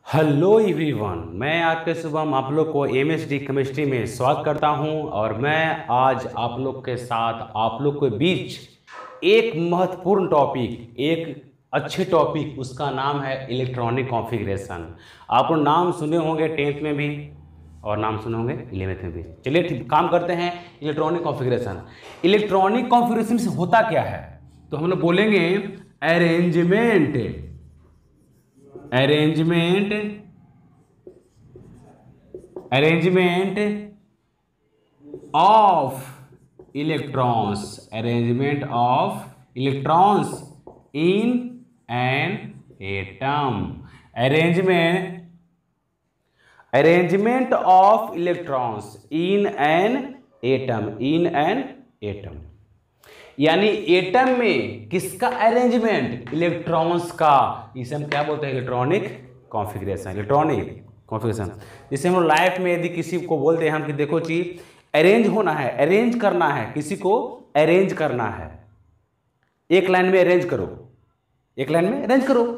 Hello everyone, मैं आपके शुभम आप लोग को एमएसडी केमिस्ट्री में स्वागत करता हूं। और मैं आज आप लोग के साथ आप लोग के बीच एक महत्वपूर्ण टॉपिक, एक अच्छे टॉपिक, उसका नाम है इलेक्ट्रॉनिक कॉन्फ़िगरेशन। आप लोग नाम सुने होंगे 10th में भी और नाम सुने होंगे 11th में भी। चलिए ठीक काम करते हैं। इलेक्ट्रॉनिक कॉन्फ़िगरेशन, इलेक्ट्रॉनिक कॉन्फ़िगरेशन से होता क्या है, तो हम लोग बोलेंगे arrangement of electrons in an atom. Arrangement of electrons in an atom, यानी एटम में किसका अरेंजमेंट, इलेक्ट्रॉन्स का। इसे हम क्या बोलते हैं, इलेक्ट्रॉनिक कॉन्फ़िगरेशन। जैसे हम लाइफ में यदि किसी को बोलते हैं हम कि देखो जी अरेंज होना है, अरेंज करना है, किसी को अरेंज करना है, एक लाइन में अरेंज करो,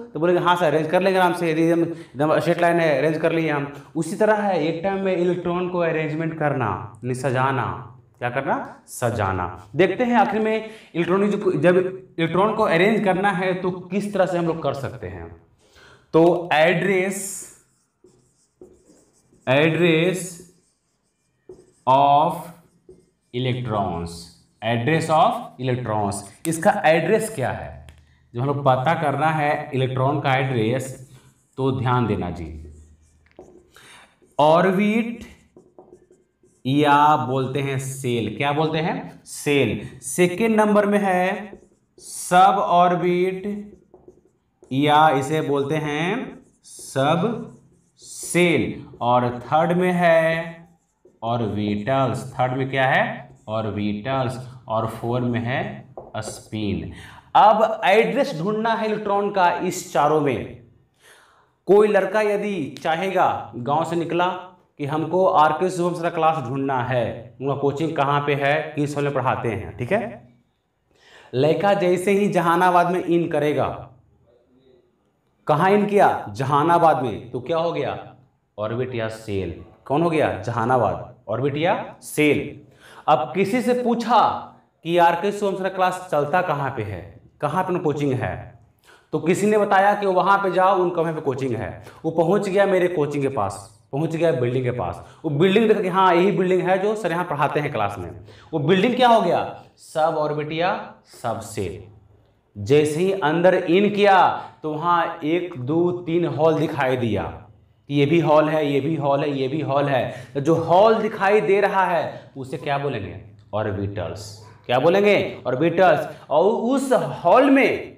तो बोलेंगे हाँ सर अरेंज कर लेंगे आराम से, यदि एकदम स्ट्रेट लाइन है अरेंज कर लिए हम। उसी तरह है एटम में इलेक्ट्रॉन को अरेंजमेंट करना, सजाना। क्या करना, सजाना। देखते हैं आखिर में जब इलेक्ट्रॉन को अरेंज करना है तो किस तरह से हम लोग कर सकते हैं। तो एड्रेस ऑफ इलेक्ट्रॉन्स, इसका एड्रेस क्या है, जब हम लोग पता करना है इलेक्ट्रॉन का एड्रेस, तो ध्यान देना जी। ऑर्बिट या बोलते हैं सेल, क्या बोलते हैं, सेल। सेकेंड नंबर में है सब ऑर्बिट या इसे बोलते हैं सब सेल, और थर्ड में है ऑर्बिटल्स। थर्ड में क्या है, ऑर्बिटल्स, और फोर्थ में है स्पिन। अब एड्रेस ढूंढना है इलेक्ट्रॉन का इस चारों में। कोई लड़का यदि चाहेगा, गांव से निकला कि हमको आरके शुभम सर क्लास ढूंढना है, उनका कोचिंग कहाँ पे है, किस हॉल में पढ़ाते हैं, ठीक है। लड़का जैसे ही जहानाबाद में इन करेगा, कहाँ इन किया, जहानाबाद में, तो क्या हो गया, ऑर्बिट या सेल। कौन हो गया, जहानाबाद, ऑर्बिट या सेल। अब किसी से पूछा कि आरके शुभम सर क्लास चलता कहाँ पे है, कहाँ पे कोचिंग है, तो किसी ने बताया कि वहाँ पे जाओ, उन कमरे पे कोचिंग है। वो पहुँच गया मेरे कोचिंग के पास, पहुंच गया बिल्डिंग के पास। वो बिल्डिंग देखा कि हाँ यही बिल्डिंग है जो सर यहाँ पढ़ाते हैं क्लास में। वो बिल्डिंग क्या हो गया, सब ऑर्बिट या सब सेल। जैसे ही अंदर इन किया तो वहाँ 1 2 3 हॉल दिखाई दिया, ये भी हॉल है, ये भी हॉल है, ये भी हॉल है। तो जो हॉल दिखाई दे रहा है उसे क्या बोलेंगे, ऑर्बिटल्स। क्या बोलेंगे, ऑर्बिटल्स। और उस हॉल में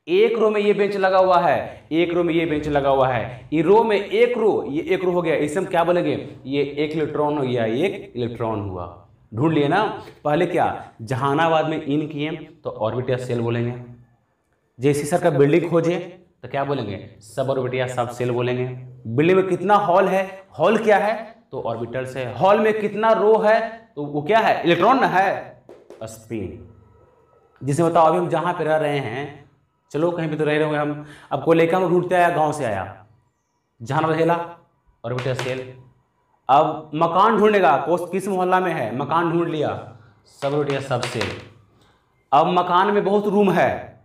एक रो में ये बेंच लगा हुआ है, एक रो में ये बेंच लगा हुआ है, ये रो में एक रो, ये एक रो हो गया, इसे हम क्या बोलेंगे, ये एक इलेक्ट्रॉन हो गया, एक इलेक्ट्रॉन हुआ। ढूंढ लिए ना। पहले क्या, जहानाबाद में इन किए तो ऑर्बिट या सेल बोलेंगे। जैसे सर का बिल्डिंग खोजे तो क्या बोलेंगे, सब ऑर्बिट या सब सेल बोलेंगे। बिल्डिंग में कितना हॉल है, हॉल क्या है, तो ऑर्बिटल्स है। हॉल में कितना रो है, तो वो क्या है, इलेक्ट्रॉन ना है, स्पिन। जिसे बताओ अभी हम जहां पे रह रहे हैं, चलो कहीं पे तो रह रहे होंगे हम। अब कोई लेकर हम ढूंढते आया, गांव से आया, जहां रहेला ऑर्बिट या सेल। अब मकान ढूंढेगा, किस मोहल्ला में है, मकान ढूंढ लिया, सब ऑर्बिट या सब सेल। अब मकान में बहुत रूम है,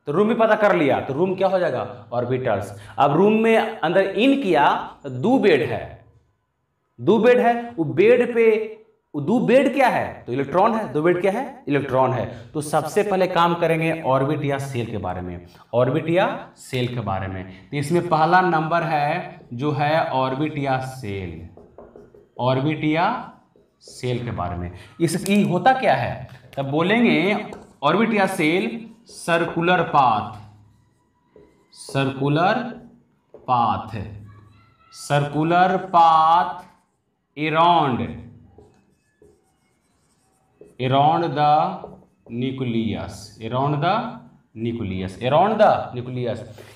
तो रूम भी पता कर लिया, तो रूम क्या हो जाएगा, ऑर्बिटल्स। अब रूम में अंदर इन किया तो 2 बेड है, वो बेड पे, दो बेड क्या है, तो इलेक्ट्रॉन है। 2 बेड क्या है, इलेक्ट्रॉन है। तो सबसे पहले काम करेंगे ऑर्बिट या सेल के बारे में, ऑर्बिट या सेल के बारे में। तो इसमें पहला नंबर है जो है ऑर्बिट या सेल, ऑर्बिट या सेल के बारे में। इसकी होता क्या है, तब बोलेंगे ऑर्बिट या shell circular path, circular path around the nucleus,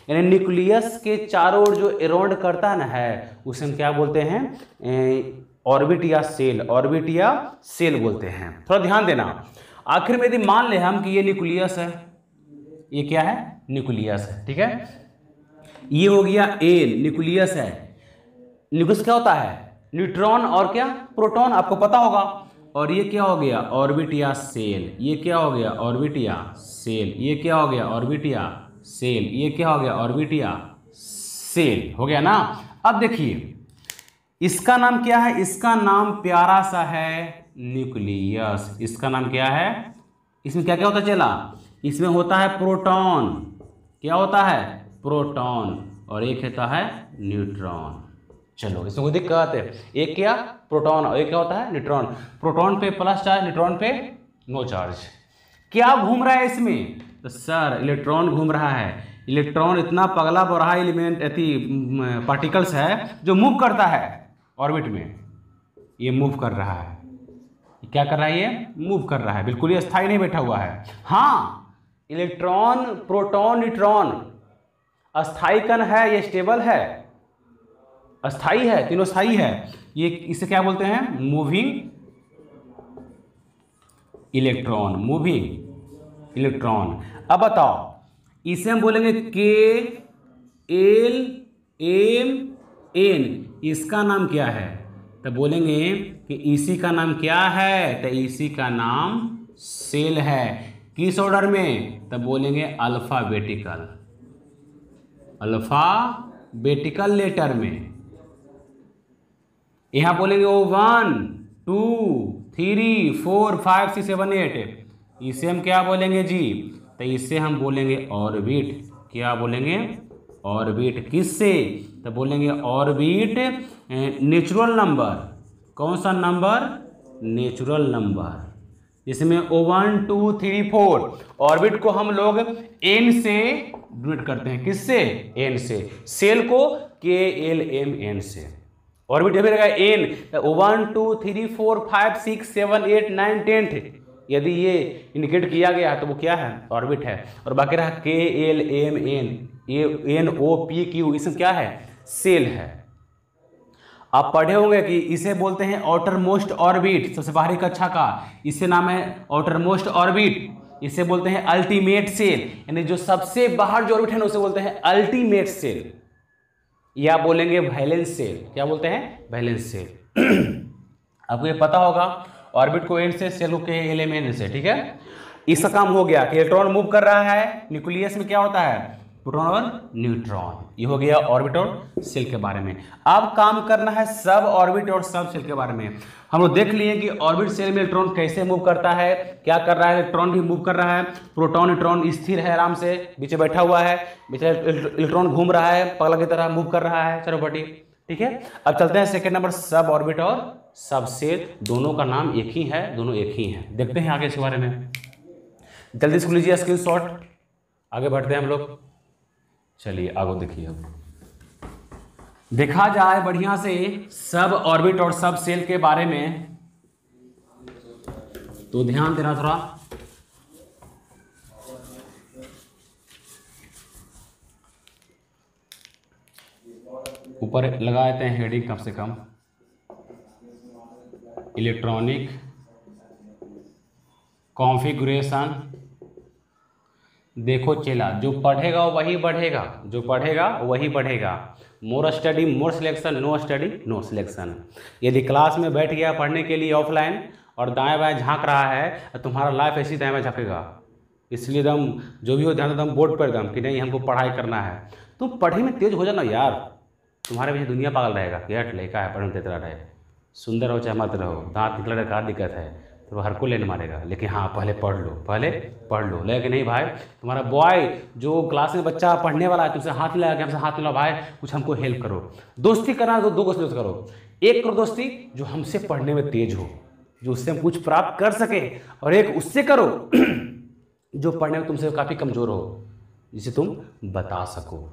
यानी न्यूक्लियस के चारों ओर जो अराउंड करता ना है, उसे हम क्या बोलते हैं, ऑर्बिट या सेल बोलते हैं। थोड़ा ध्यान देना। आखिर में यदि मान ले हम कि ये न्यूक्लियस है, ये क्या है, न्यूक्लियस है, ठीक है। ये हो गया एन, न्यूक्लियस है। न्यूक्लियस क्या होता है? न्यूट्रॉन और क्या? प्रोटॉन, आपको पता होगा। और ये क्या हो गया? ऑर्बिट या सेल। ये क्या हो गया? ऑर्बिट या सेल। ये क्या हो गया? ऑर्बिट या सेल। ये क्या हो गया? ऑर्बिट या सेल। हो गया ना। अब देखिए इसका नाम क्या है? इसका नाम प्यारा सा है न्यूक्लियस। इसका नाम क्या है? इसमें क्या क्या होता है चला? इसमें होता है प्रोटॉन। क्या होता है? प्रोटॉन। और एक होता है न्यूट्रॉन। चलो इसमें कोई दिक्कत है? एक क्या? प्रोटॉन, और एक क्या होता है? न्यूट्रॉन। प्रोटॉन पे प्लस चार्ज, न्यूट्रॉन पे नो चार्ज। क्या घूम रहा है इसमें? तो सर इलेक्ट्रॉन घूम रहा है। इलेक्ट्रॉन इतना पगला बड़ा एलिमेंट पार्टिकल्स है जो मूव करता है ऑर्बिट में। ये मूव कर रहा है। क्या कर रहा है? ये मूव कर रहा है, बिल्कुल ये स्थायी नहीं बैठा हुआ है। हाँ, इलेक्ट्रॉन, प्रोटॉन, न्यूट्रॉन अस्थायी कण है, ये स्टेबल है, अस्थायी है, तीनों स्थायी है। ये इसे क्या बोलते हैं? Moving electron. Moving electron. अब बताओ इसे हम बोलेंगे के एल एम एन। इसका नाम क्या है? तो बोलेंगे कि इसी का नाम क्या है? तो इसी का नाम सेल है। किस ऑर्डर में? तो बोलेंगे अल्फाबेटिकल, अल्फाबेटिकल लेटर में। यहां बोलेंगे ओ 1 2 3 4 5 6 7 8। इसे हम क्या बोलेंगे जी? तो इसे हम बोलेंगे ऑर्बिट। क्या बोलेंगे? ऑर्बिट। किससे? तो बोलेंगे ऑर्बिट नेचुरल नंबर। कौन सा नंबर? Natural number. इसमें O1 2 3 4 ऑर्बिट को हम लोग एन से डिनोट करते हैं। किससे? एन से। सेल को KLMN से। ऑर्बिट जब रहेगा एन, 1 2 3 4 5 6 7 8 9 10, यदि ये इंडिकेट किया गया तो वो क्या है? ऑर्बिट है। और बाकी रहा KLMN, NOPQ, इसमें क्या है? सेल है। आप पढ़े होंगे कि इसे बोलते हैं आउटर मोस्ट ऑर्बिट, सबसे बाहरी कक्षा का। इसे नाम है आउटर मोस्ट ऑर्बिट। इसे बोलते हैं अल्टीमेट सेल, यानी जो सबसे बाहर जो ऑर्बिट है ना उसे बोलते हैं अल्टीमेट सेल, या बोलेंगे वैलेंस सेल। क्या बोलते हैं? Valence shell. आपको ये पता होगा, ऑर्बिट को एन से, सेल को KLMN से। ठीक है, इसका काम हो गया कि इलेक्ट्रॉन मूव कर रहा है। न्यूक्लियस में क्या होता है? प्रोटॉन और न्यूट्रॉन। ये हो गया ऑर्बिट और सेल के बारे में। अब काम करना है सब ऑर्बिट और सब सेल के बारे में। हम लोग देख लिए कि ऑर्बिट सेल में इलेक्ट्रॉन कैसे मूव करता है, क्या कर रहा है। इलेक्ट्रॉन भी मूव कर रहा है, प्रोटॉन न्यूट्रॉन स्थिर है, आराम से बीच में बैठा हुआ है, बीच में इलेक्ट्रॉन घूम रहा है, पगला की तरह मूव कर रहा है चारों। ठीक है, अब चलते हैं सेकेंड नंबर, सब ऑर्बिट और सब सेल। दोनों का नाम एक ही है, दोनों एक ही हैं। देखते हैं आगे इसके बारे में, जल्दी से लीजिए स्क्रीनशॉट, आगे बढ़ते हैं हम लोग। चलिए आगे देखिए। अब देखा जाए बढ़िया से सब ऑर्बिट और सब सेल के बारे में, तो ध्यान देना थोड़ा। ऊपर लगा देते हैं हेडिंग कम से कम, इलेक्ट्रॉनिक कॉन्फ़िगरेशन। देखो चेला, जो पढ़ेगा वही बढ़ेगा, जो पढ़ेगा वही बढ़ेगा। More study more selection, no study no selection. यदि क्लास में बैठ गया पढ़ने के लिए ऑफलाइन और दाएं बाएं झांक रहा है तो तुम्हारा लाइफ ऐसी दाएं बाएं झांकेगा। इसलिए दम जो भी हो ध्यान दम बोर्ड पर दम कि नहीं हमको पढ़ाई करना है। तुम पढ़ाई में तेज हो जाना यार, तुम्हारे पीछे दुनिया पागल रहेगा कि यार लड़का है पढ़ने में तेज रहे, सुंदर हो चाहे मत रहो, दांत निकल रहा का दिक्कत है, तो हर को लेने मारेगा। लेकिन हाँ पहले पढ़ लो, पहले पढ़ लो। लेकिन नहीं भाई, तुम्हारा बॉय जो क्लास में बच्चा पढ़ने वाला है तुमसे हाथ मिलाया कि हमसे हाथ मिलाओ भाई, कुछ हमको हेल्प करो। दोस्ती करना तो दो दोस्त करो, एक करो दोस्ती जो हमसे पढ़ने में तेज हो, जो उससे हम कुछ प्राप्त कर सके, और एक उससे करो जो पढ़ने में तुमसे काफ़ी कमज़ोर हो, जिसे तुम बता सको।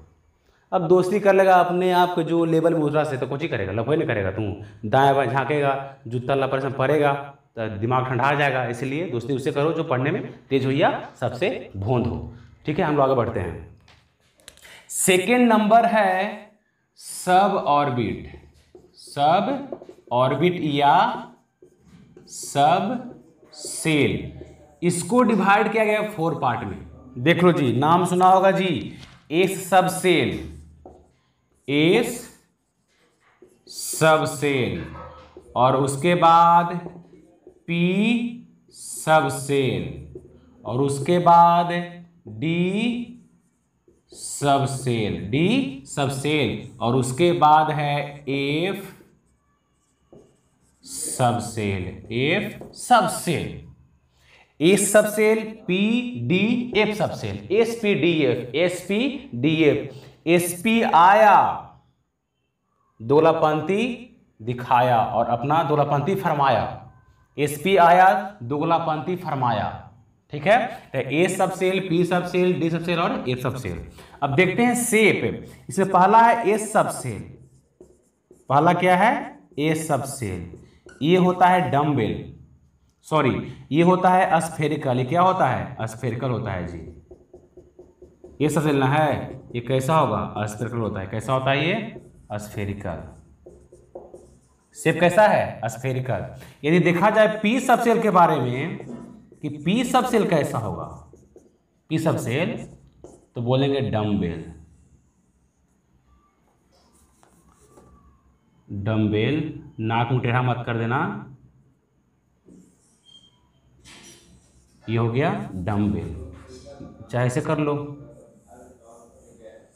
अब दोस्ती कर लेगा अपने आप के जो लेवल में दूसरा से, तो कुछ ही करेगा, लफड़े नहीं करेगा। तुम दाएं बाएं झाँकेगा, जूता लपर से पढ़ेगा तो दिमाग ठंडा आ जाएगा। इसलिए दोस्ती उससे करो जो पढ़ने में तेज हो या सबसे भोंद हो। ठीक है, हम लोग आगे बढ़ते हैं। सेकेंड नंबर है सब ऑर्बिट, सब ऑर्बिट या सब सेल। इसको डिवाइड किया गया 4 पार्ट में। देख लो जी, नाम सुना होगा जी, एक सब सेल, एस सब सेल, और उसके बाद पी सब सेल, और उसके बाद डी सब सेल, डी सब सेल, और उसके बाद है F subshell, F subshell, S subshell, P D F subshell, S P D F, S P D F, S P आया, दोगलापंथी दिखाया और अपना दोगलापंथी फरमाया, एस पी आया, दोगलापंथी फरमाया, ठीक है। तो ए सब सेल, पी सब सेल, डी सब सेल और एफ सब सेल। अब देखते हैं शेप, इसमें पहला है एस सब सेल, पहला क्या है ए सब सेल, ये होता है डम्बेल, सॉरी ये होता है स्फेरिकल, ये क्या होता है स्फेरिकल होता है जी, ये सब सेल ना है, ये कैसा होगा स्फेरिकल होता है, कैसा होता है ये स्फेरिकल, शेप कैसा है स्फेरिकल। यदि देखा जाए पी सब सेल के बारे में कि पी सब सेल कैसा होगा, पी सब सेल तो बोलेंगे डम्बेल, डम्बेल, नाक मुंह टेढ़ा मत कर देना, ये हो गया डम्बेल, चाहे ऐसे कर लो,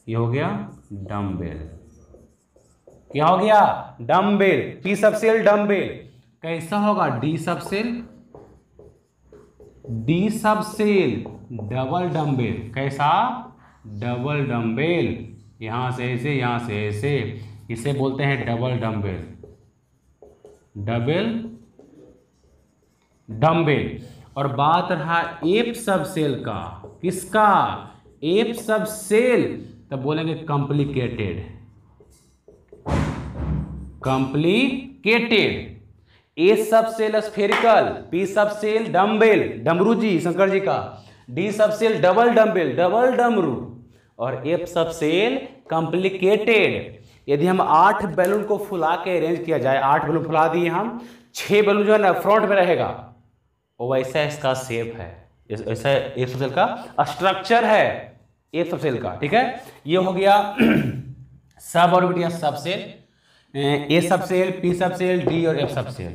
ये हो गया डम्बेल, क्या हो गया डम्बेल, पी सब सेल डम्बेल। कैसा होगा डी सब सेल, डी सब सेल डबल डम्बेल, कैसा डबल डम्बेल, यहां से ऐसे यहां से ऐसे, इसे बोलते हैं डबल डम्बेल, डबल डम्बेल। और बात रहा एफ सब सेल का, किसका एफ सब सेल, तब बोलेंगे कॉम्प्लिकेटेड, कॉम्प्लिकेटेड, ए सब सेल स्फेरिकल, पी सब सेल डम्बेल, डमरू जी शंकर जी का, डी सब सेल डबल डम्बेल, डबल डमरू, और एफ सब सेल कॉम्प्लिकेटेड। यदि हम 8 बैलून को फुला के अरेंज किया जाए, 8 बैलून फुला दिए हम, 6 बैलून जो है ना फ्रंट में रहेगा, वो वैसा इसका शेप है, ऐसा एफ सब सेल का स्ट्रक्चर है एफ सब सेल का, ठीक है। ये हो गया सब ऑर्बिट या सब सेल, ए सब सेल, पी सब सेल, डी और एफ सब सेल,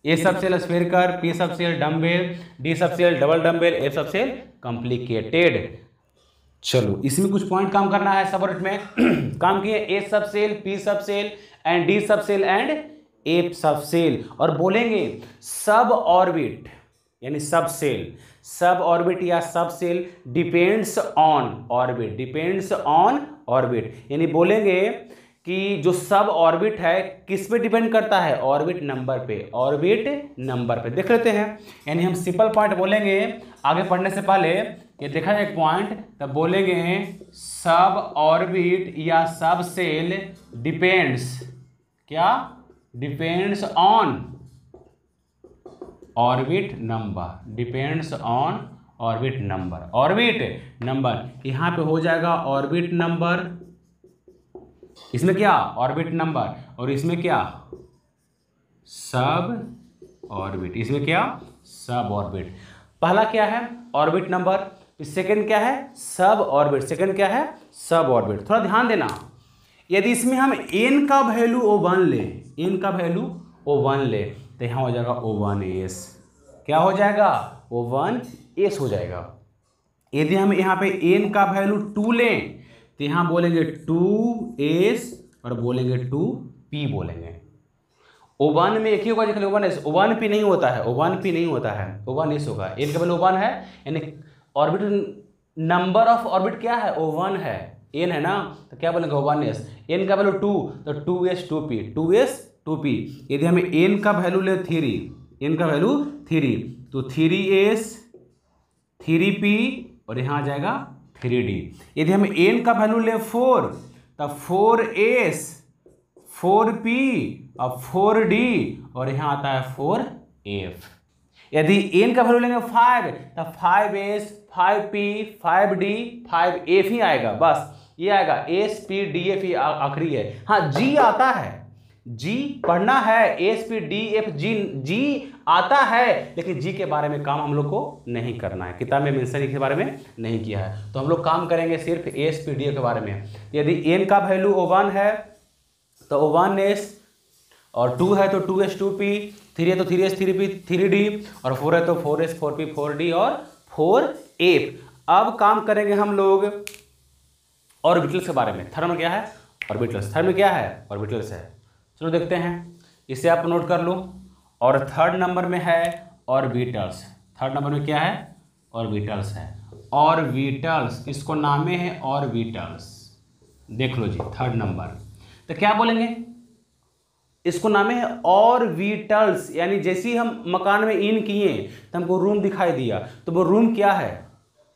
ए सब सेल स्फेरिकल, पी सब सेल डम्बेल, डी सब सेल डबल डम्बेल, एफ सब सेल कॉम्प्लिकेटेड। चलो इसमें कुछ पॉइंट काम करना है सब ऑर्बिट में काम किए, ए सब सेल, पी सब सेल एंड डी सब सेल एंड एफ सब सेल, और बोलेंगे सब ऑर्बिट यानी सब सेल, सब ऑर्बिट या subshell depends on orbit, depends on orbit, यानी बोलेंगे कि जो सब ऑर्बिट है किस पे डिपेंड करता है, ऑर्बिट नंबर पे, ऑर्बिट नंबर पे। देख लेते हैं, यानी हम सिंपल पॉइंट बोलेंगे आगे पढ़ने से पहले कि देखा जाए एक पॉइंट, तब बोलेंगे सब ऑर्बिट या सब सेल डिपेंड्स, क्या depends on orbit number, depends on orbit number, orbit number, यहां पे हो जाएगा ऑर्बिट नंबर, इसमें क्या ऑर्बिट नंबर, और इसमें क्या सब ऑर्बिट, इसमें क्या सब ऑर्बिट। पहला क्या है ऑर्बिट नंबर, सेकंड क्या है सब ऑर्बिट, सेकंड क्या है सब ऑर्बिट। थोड़ा ध्यान देना, यदि इसमें हम n का वैल्यू O1 ले, n का वैल्यू O1 ले, तो यहां हो जाएगा O1s, क्या हो जाएगा O1s हो जाएगा। यदि हम यहाँ पे n का वैल्यू 2 लें, तो यहां बोलेंगे 2s और बोलेंगे 2p बोलेंगे। O1 में एक ही होगा, देखो O1s, O1p नहीं होता है, O1p नहीं होता है, O1s होगा। n का वैल्यू O1 है, यानी ऑर्बिट नंबर ऑफ ऑर्बिट क्या है O1 है, n है ना, तो क्या बोलेंगे O1s। n का वैल्यू 2 तो 2s 2p, 2s 2p। यदि हमें n का वैल्यू ले 3, n का वैल्यू 3, तो 3s 3p और यहाँ आ जाएगा 3d। यदि हम n का वैल्यू ले 4, तब 4s 4p और 4d और यहाँ आता है 4f। यदि n का वैल्यू लेंगे 5, तब 5s 5p 5d 5f ही आएगा, बस ये आएगा, s p d f ही आखिरी है। हाँ g आता है, जी पढ़ना है, S P D F G, जी आता है, लेकिन जी के बारे में काम हम लोग को नहीं करना है, किताब में मेंशन के बारे में नहीं किया है। तो हम लोग काम करेंगे सिर्फ एस पी डी एफ के बारे में। यदि एन का वैल्यू O1 है तो O1s, और 2 है तो 2s 2p, 3 है तो 3s 3p 3d, और 4 है तो 4s 4p 4d और 4f। अब काम करेंगे हम लोग ऑर्बिटल्स के बारे में। थर्ड में क्या है? ऑर्बिटल्स। थर्ड में क्या है? ऑर्बिटल्स है। चलो देखते हैं, इसे आप नोट कर लो। और थर्ड नंबर में है ऑर्बिटल्स। थर्ड नंबर में क्या है? ऑर्बिटल्स है। ऑर्बिटल्स, इसको नामे है ऑर्बिटल्स। देख लो जी, थर्ड नंबर। तो क्या बोलेंगे? इसको नामे है ऑर्बिटल्स, यानी जैसे ही हम मकान में इन किए तो हमको रूम दिखाई दिया, तो वो रूम क्या है?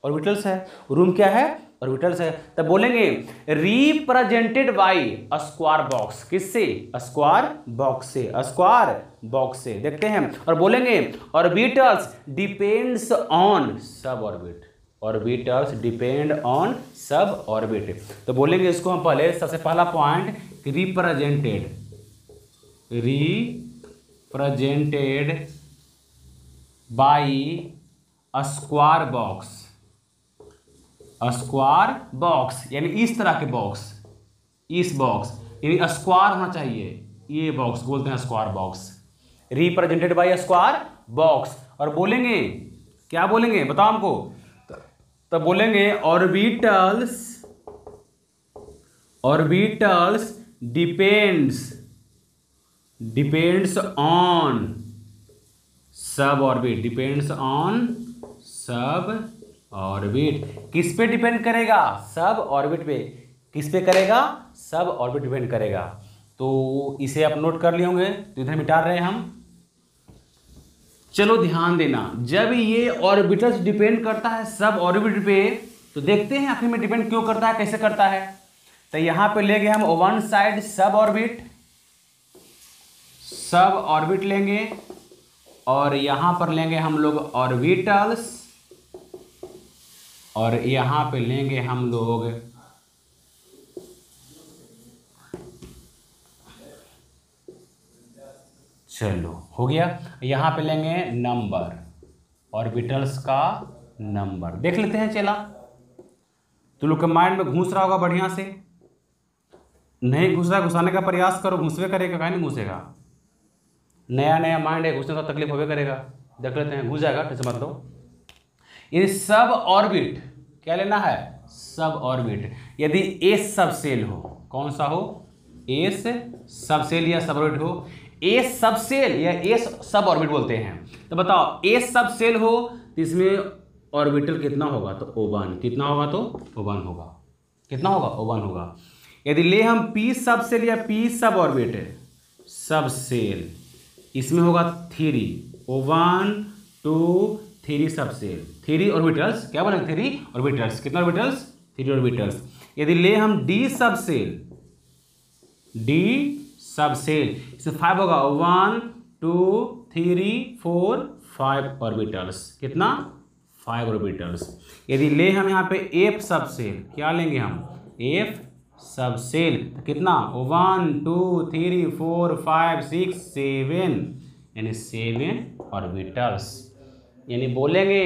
ऑर्बिटल्स है। रूम क्या है? ऑर्बिटल्स है। तब बोलेंगे रिप्रेजेंटेड बाय स्क्वायर बॉक्स। किससे? स्क्वायर बॉक्स से। स्क्वायर बॉक्स से। देखते हैं, और बोलेंगे orbitals depends on sub orbit. Orbitals depend on sub orbit. तो बोलेंगे इसको हम पहले, सबसे पहला point, represented, represented by square box. Square box यानी इस तरह के बॉक्स, इस बॉक्स यानी स्क्वायर होना चाहिए, ये बॉक्स बोलते हैं square box. Represented by square box. और बोलेंगे क्या? बोलेंगे बताओ हमको। तो बोलेंगे orbitals, orbitals depends on sub orbit. Depends on sub orbit. किस पे डिपेंड करेगा? सब ऑर्बिट पे। किस पे करेगा? सब ऑर्बिट डिपेंड करेगा। तो इसे आप नोट कर लिए होंगे, तो इधर मिटा रहे हैं हम। चलो ध्यान देना, जब ये ऑर्बिटल्स डिपेंड करता है सब ऑर्बिट पे, तो देखते हैं आखिर में डिपेंड क्यों करता है, कैसे करता है। तो यहां पे लेंगे हम वन साइड सब ऑर्बिट, सब ऑर्बिट लेंगे, और यहां पर लेंगे हम लोग ऑर्बिटल्स, और यहां पे लेंगे हम लोग चलो हो गया। यहां पे लेंगे नंबर, ऑर्बिटल्स का नंबर। देख लेते हैं चला, तुम लोग के माइंड में घुस रहा होगा बढ़िया से। नहीं घुस रहा, घुसाने का प्रयास करो, घुसवे करेगा, कहीं नहीं घुसेगा। नया नया माइंड है, घुसने का तकलीफ होवे करेगा। देख लेते हैं, घुस जाएगा, टेंशन मत लो। ये सब ऑर्बिट क्या लेना है? सब ऑर्बिट। यदि एस सब सेल हो, कौन सा हो? एस सब सेल या सब ऑर्बिट हो। एस सब सेल या एस सब ऑर्बिट बोलते हैं। तो बताओ, एस सब सेल हो तो इसमें ऑर्बिटल कितना होगा? तो O1। कितना होगा? तो O1 होगा। कितना होगा? O1 होगा। यदि ले हम पी सब सेल या पी सब ऑर्बिट सब सेल, इसमें होगा 3, O1 2 3 सब सेल, 3 ऑर्बिटल्स। क्या बोलेंगे? 3 ऑर्बिटल्स। कितना ऑर्बिटल्स? 3 ऑर्बिटल्स। यदि ले हम डी सब सेल, डी सब सेल, इसमें 5 होगा, 1 2 3 4 5 ऑर्बिटल्स। कितना? 5 ऑर्बिटल्स। यदि ले हम यहाँ पे एफ सब सेल, क्या लेंगे हम? एफ सब सेल, कितना? 1 2 3 4 5 6 7, यानी 7 ऑर्बिटल्स। यानी बोलेंगे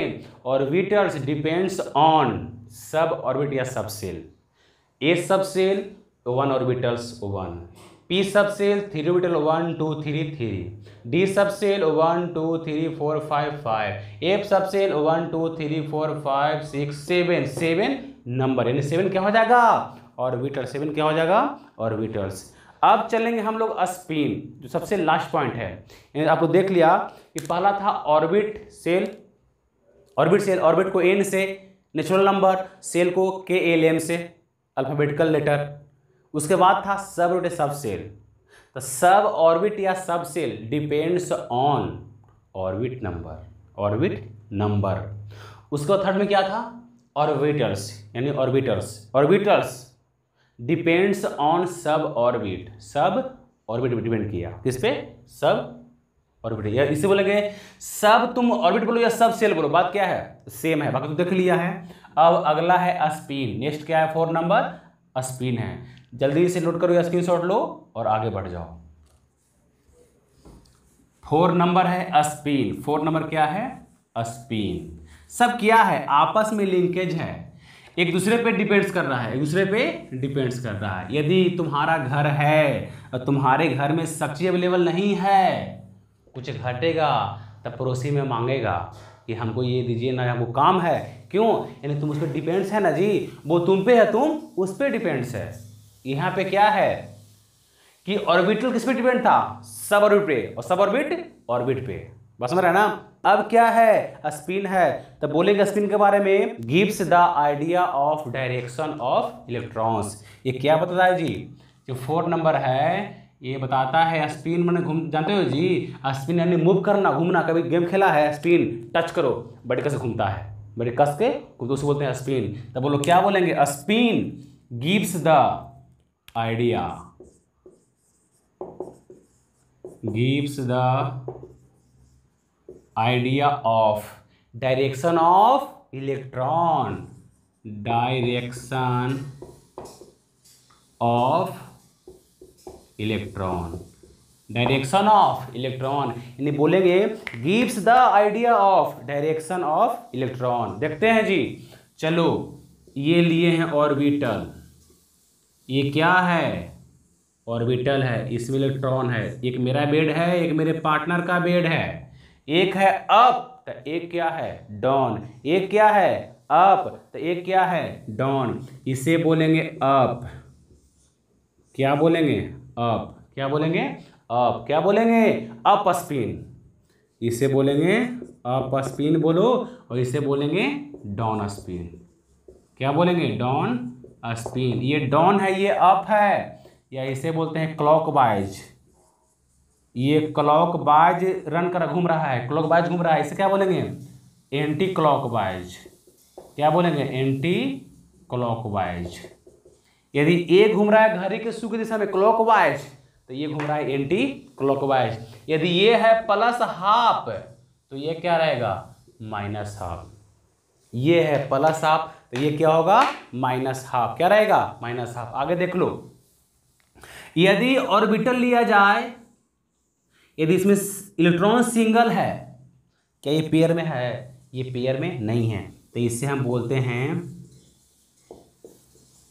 orbitals depends on sub orbit या सब सेल। ए सब सेल 1 ऑर्बिटल्स O1, पी सब सेल 3 ऑर्बिटल 1 2 3 3, डी सब सेल 1 2 3 4 5 5, एफ सब सेल 1 2 3 4 5 6 7, 7 नंबर, यानी 7 क्या हो जाएगा? ऑर्बिटल। 7 क्या हो जाएगा? ऑर्बिटल्स। अब चलेंगे हम लोग स्पिन, जो सबसे लास्ट पॉइंट है। आप लोग देख लिया कि पहला था orbit shell, orbit shell, orbit को एन से, नेचुरल नंबर, सेल को KLM से, अल्फाबेटिकल लेटर। उसके बाद था सब ऑर्बिट सब सेल। तो सब ऑर्बिट या subshell depends on orbit number, orbit number. उसके बाद थर्ड में क्या था? ऑर्बिटल्स, यानी orbitals, orbitals depends on sub orbit, sub orbit depend किया। किस पे? सब ऑर्बिट। या इसे बोलेंगे सब, तुम ऑर्बिट बोलो या सब सेल बोलो, बात क्या है? सेम है, बाकी तो देख लिया है। अब अगला है स्पिन। नेक्स्ट क्या है? 4 नंबर स्पिन है। जल्दी से नोट करो या स्क्रीनशॉट लो और आगे बढ़ जाओ। 4 नंबर है स्पिन। 4 नंबर क्या है? स्पिन। सब क्या है? आपस में लिंकेज है, एक दूसरे पे डिपेंड्स कर रहा है, एक दूसरे पे डिपेंड्स कर रहा है। यदि तुम्हारा घर है और तुम्हारे घर में सब्जी अवेलेबल नहीं है, कुछ घटेगा तब पड़ोसी में मांगेगा कि हमको ये दीजिए ना, हमको काम है। क्यों? यानी तुम उस पर डिपेंड्स है ना जी, वो तुम पे है, तुम उस पर डिपेंड्स है। यहाँ पे क्या है कि ऑर्बिटल किस पे डिपेंड था? सब ऑर्बिट पे, और सब ऑर्बिट ऑर्बिट पे। बस समझ रहे ना? अब क्या है? स्पिन है, तो बोलेंगे स्पिन के बारे में, gives the idea of direction of electrons. ये क्या बताता है जी? जो 4 नंबर है ये बताता है स्पिन मैंने घूम, जानते हो जी स्पिन यानी मूव करना, घूमना। कभी गेम खेला है स्पिन? टच करो, बड़े कस घूमता है, बड़े कस के तो उसे बोलते हैं स्पिन। तो बोलो क्या बोलेंगे? Spin gives the idea, gives the idea of direction of electron, direction of electron, direction of electron. यानी बोलेंगे gives the idea of direction of electron. देखते हैं जी, चलो ये लिए हैं ऑर्बिटल, ये क्या है? ऑर्बिटल है, इसमें इलेक्ट्रॉन है। एक मेरा बेड है, एक मेरे पार्टनर का बेड है। एक है अप तो एक क्या है? डाउन। एक क्या है? अप तो एक क्या है? डाउन। इसे बोलेंगे अप। क्या बोलेंगे? अप। क्या बोलेंगे? अप। क्या बोलेंगे? Up spin. इसे बोलेंगे अप स्पिन बोलो, और इसे बोलेंगे डाउन स्पिन। क्या बोलेंगे? Down spin. ये डाउन है, ये अप है, या इसे बोलते हैं क्लॉकवाइज। ये क्लॉकवाइज रन कर घूम रहा है, क्लॉकवाइज घूम रहा है, इसे क्या बोलेंगे? Anti clockwise. क्या बोलेंगे? Anti clockwise. यदि ए घूम रहा है घड़ी के शुरू की दिशा में क्लॉकवाइज, तो ये घूम रहा है एंटी क्लॉकवाइज। यदि ये है प्लस हाफ, तो ये क्या रहेगा? Minus half. ये है प्लस हाफ, तो ये क्या होगा? Minus half. क्या रहेगा? Minus half. आगे देख लो, यदि ऑर्बिटल लिया जाए, यदि इसमें इलेक्ट्रॉन सिंगल है, क्या ये पेयर में है? ये पेयर में नहीं है, तो इसे हम बोलते हैं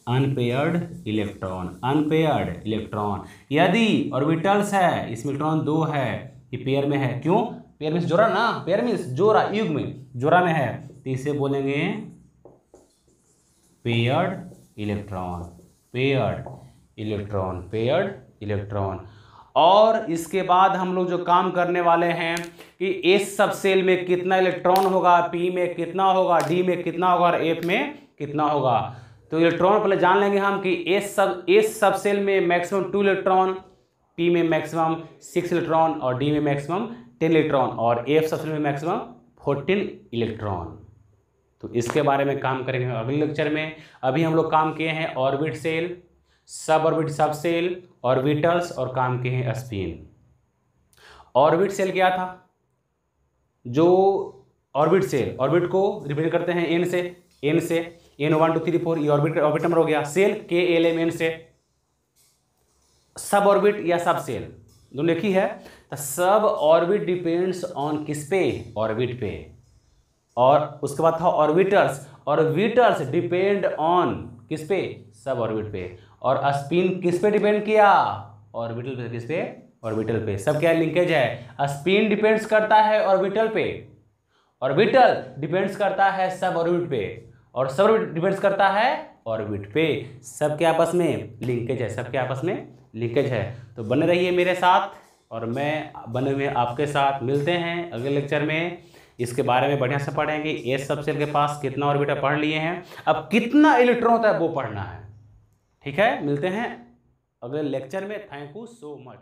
अनपेयर्ड इलेक्ट्रॉन। Unpaired electron. यदि ऑर्बिटल्स है, इसमें इलेक्ट्रॉन 2 है, ये पेयर में है। क्यों? पेयर में जोड़ा ना, पेयर में जोड़ा, युग में जोड़ा में है, तो इसे बोलेंगे paired electron. Paired electron, paired electron. और इसके बाद हम लोग जो काम करने वाले हैं कि एस सब सेल में कितना इलेक्ट्रॉन होगा, पी में कितना होगा, डी में कितना होगा और एफ में कितना होगा। तो इलेक्ट्रॉन पहले जान लेंगे हम कि एस सब सेल में मैक्सिमम 2 इलेक्ट्रॉन, पी में मैक्सिमम 6 इलेक्ट्रॉन और डी में मैक्सिमम 10 इलेक्ट्रॉन और एफ सब सेल में मैक्सिमम 14 इलेक्ट्रॉन। तो इसके बारे में काम करेंगे अगले लेक्चर में। अभी हम लोग काम किए हैं ऑर्बिट सेल, सब ऑर्बिट सब सेल, ऑर्बिटल्स, और काम किए हैं स्पिन। ऑर्बिट सेल क्या था? जो ऑर्बिट सेल, ऑर्बिट को रिप्रेजेंट करते हैं एन से, एन से एन 1 2 3 4, ये ऑर्बिट नंबर हो गया। सेल के एल एम एन से। सब ऑर्बिट या सब सेल दोनों एक ही है। तो सब ऑर्बिट डिपेंड्स ऑन किस पे? ऑर्बिट पे। और उसके बाद था ऑर्बिटल्स, ऑर्बिटल्स डिपेंड ऑन किस पे? सब ऑर्बिट पे। और स्पिन किस पे डिपेंड किया? ऑर्बिटल पे। किस पे? ऑर्बिटल पे। सब क्या लिंकेज है? स्पिन डिपेंड्स करता है ऑर्बिटल पे, ऑर्बिटल डिपेंड्स करता है सब ऑर्बिट पे, और सब ऑर्बिट डिपेंड्स करता है ऑर्बिट पे। सब के आपस में लिंकेज है, सब के आपस में लिंकेज है। तो बने रहिए मेरे साथ, और मैं बने हुए आपके साथ। मिलते हैं अगले लेक्चर में, इसके बारे में बढ़िया से पढ़ेंगे। एस सब सेल के पास कितना ऑर्बिटल पढ़ लिए हैं, अब कितना इलेक्ट्रॉन होता है वो पढ़ना है। ठीक है, मिलते हैं अगले लेक्चर में। Thank you so much.